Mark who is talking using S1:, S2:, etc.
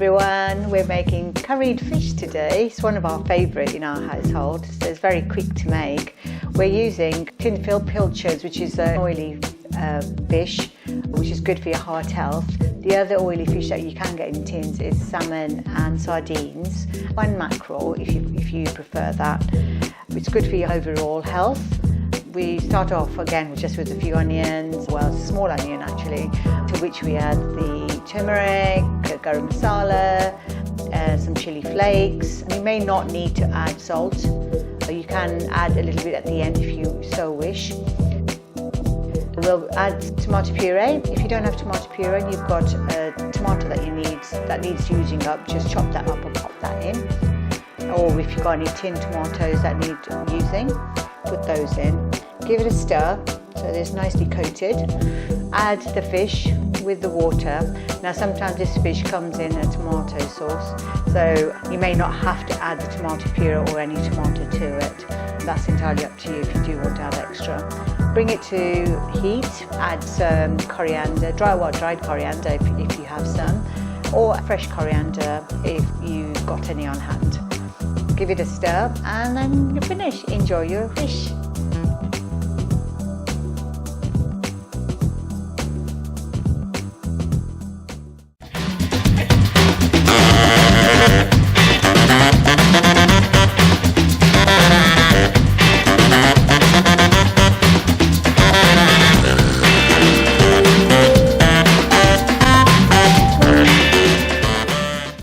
S1: everyone, we're making curried fish today. It's one of our favourite in our household, so it's very quick to make. We're using tin-filled pilchards, which is an oily fish, which is good for your heart health. The other oily fish that you can get in tins is salmon and sardines, and mackerel if you prefer that. It's good for your overall health. We start off again just with a few onions, well, a small onion actually, to which we add the turmeric, garam masala, some chili flakes. You may not need to add salt, but you can add a little bit at the end if you so wish. We'll add tomato puree. If you don't have tomato puree and you've got a tomato that needs using up, just chop that up and pop that in. Or if you've got any tin tomatoes that need using, put those in. Give it a stir so that it's nicely coated. Add the fish with the water. Now sometimes this fish comes in a tomato sauce, so you may not have to add the tomato puree or any tomato to it. That's entirely up to you if you do want to add extra. Bring it to heat, add some coriander, dried coriander if you have some, or fresh coriander if you've got any on hand. Give it a stir and then you're finished. Enjoy your fish.